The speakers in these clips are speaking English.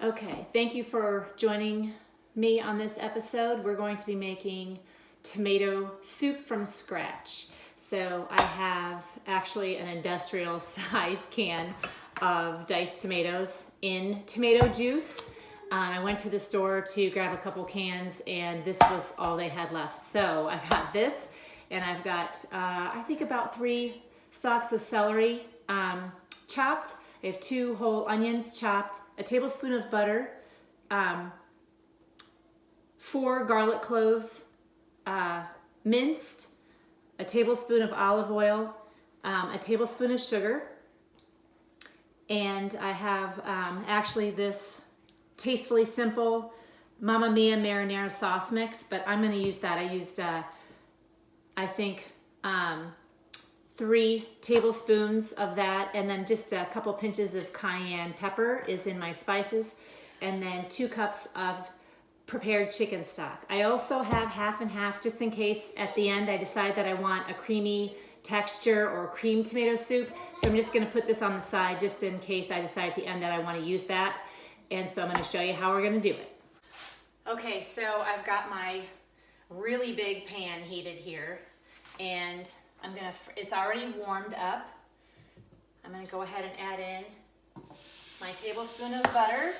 Okay, thank you for joining me on this episode. We're going to be making tomato soup from scratch. So I have actually an industrial size can of diced tomatoes in tomato juice. I went to the store to grab a couple cans and this was all they had left. So I got this and I've got, I think about 3 stalks of celery chopped. I have 2 whole onions chopped, a tablespoon of butter, 4 garlic cloves minced, a tablespoon of olive oil, a tablespoon of sugar, and I have actually this Tastefully Simple Mamma Mia marinara sauce mix, but I'm going to use that. I used, I think, 3 tablespoons of that, and then just a couple pinches of cayenne pepper is in my spices, and then 2 cups of prepared chicken stock. I also have half and half just in case at the end I decide that I want a creamy texture or cream tomato soup. So I'm just going to put this on the side just in case I decide at the end that I want to use that. And so I'm going to show you how we're going to do it. Okay, so I've got my really big pan heated here, and it's already warmed up. I'm going to go ahead and add in my tablespoon of butter,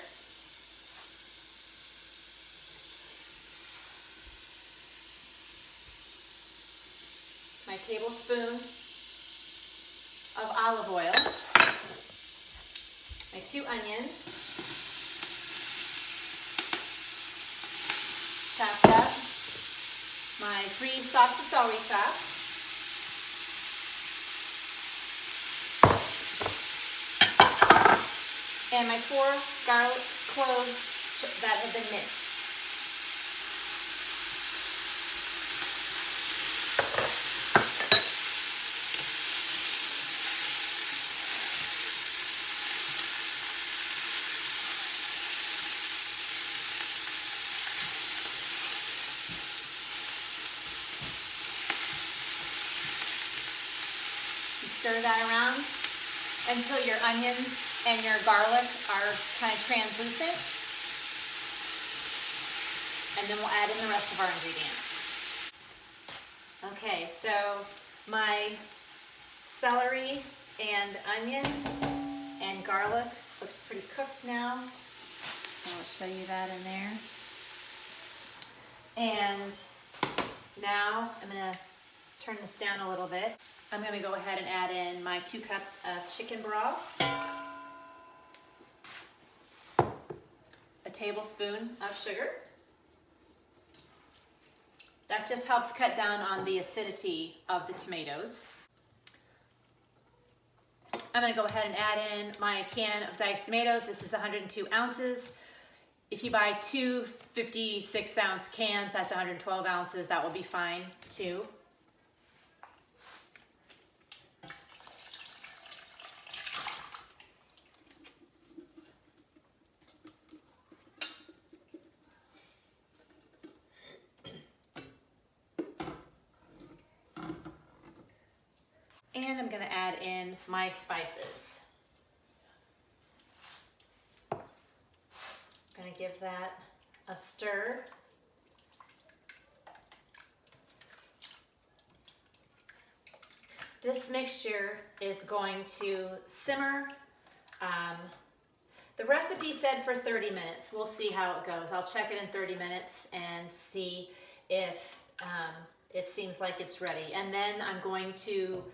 my tablespoon of olive oil, my 2 onions, chopped up, my 3 stalks of celery chopped, and my 4 garlic cloves that have been minced. Stir that around until your onions and your garlic are kind of translucent. And then we'll add in the rest of our ingredients. Okay, so my celery and onion and garlic looks pretty cooked now. So I'll show you that in there. And now I'm gonna turn this down a little bit. I'm going to go ahead and add in my 2 cups of chicken broth, a tablespoon of sugar. That just helps cut down on the acidity of the tomatoes. I'm going to go ahead and add in my can of diced tomatoes. This is 102 ounces. If you buy 2 56-ounce cans, that's 112 ounces. That will be fine too. And I'm going to add in my spices. I'm going to give that a stir. This mixture is going to simmer. The recipe said for 30 minutes. We'll see how it goes. I'll check it in 30 minutes and see if it seems like it's ready. And then I'm going to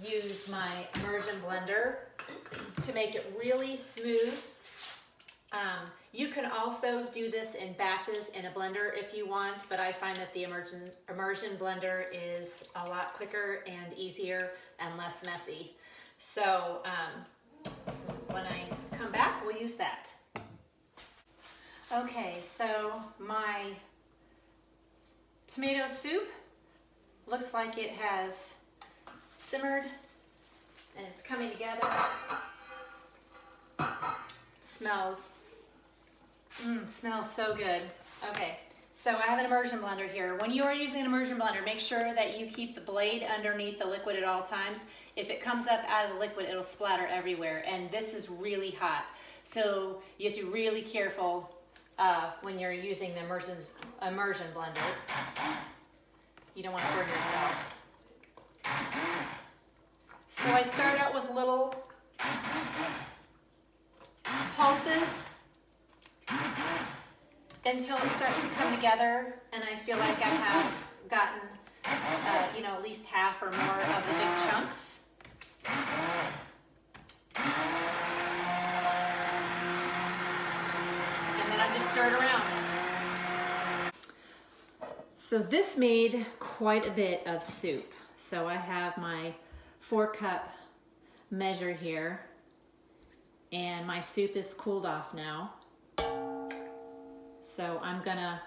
use my immersion blender to make it really smooth. You can also do this in batches in a blender if you want, but I find that the immersion blender is a lot quicker and easier and less messy. So when I come back, we'll use that. Okay, so my tomato soup looks like it has simmered and it's coming together. Smells so good. Okay, So I have an immersion blender here. When you are using an immersion blender, make sure that you keep the blade underneath the liquid at all times. If it comes up out of the liquid, it'll splatter everywhere, and this is really hot. So you have to be really careful when you're using the immersion blender. You don't want to burn yourself. So I start out with little pulses until it starts to come together, and I feel like I have gotten, at least half or more of the big chunks. And then I just stir it around. So this made quite a bit of soup. So I have my 4-cup measure here, and my soup is cooled off now. So I'm gonna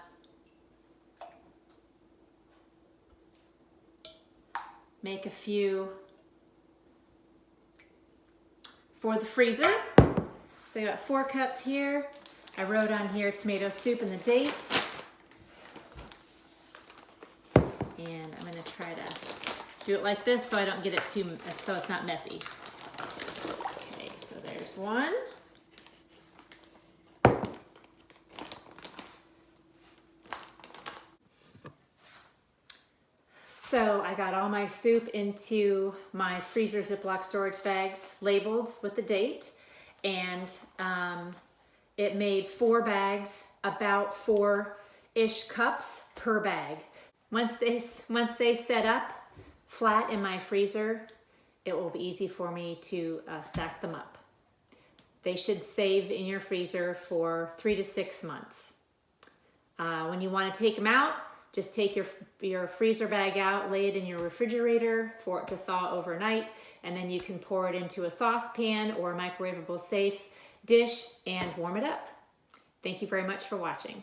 make a few for the freezer. So I got 4 cups here. I wrote on here tomato soup and the date. And I'm gonna try to do it like this so I don't get it so it's not messy. Okay, so there's one. So I got all my soup into my freezer Ziploc storage bags labeled with the date, and it made 4 bags, about 4-ish cups per bag. Once they set up flat in my freezer, it will be easy for me to stack them up. They should save in your freezer for 3 to 6 months. When you want to take them out, just take your freezer bag out, lay it in your refrigerator for it to thaw overnight, and then you can pour it into a saucepan or a microwavable safe dish and warm it up. Thank you very much for watching.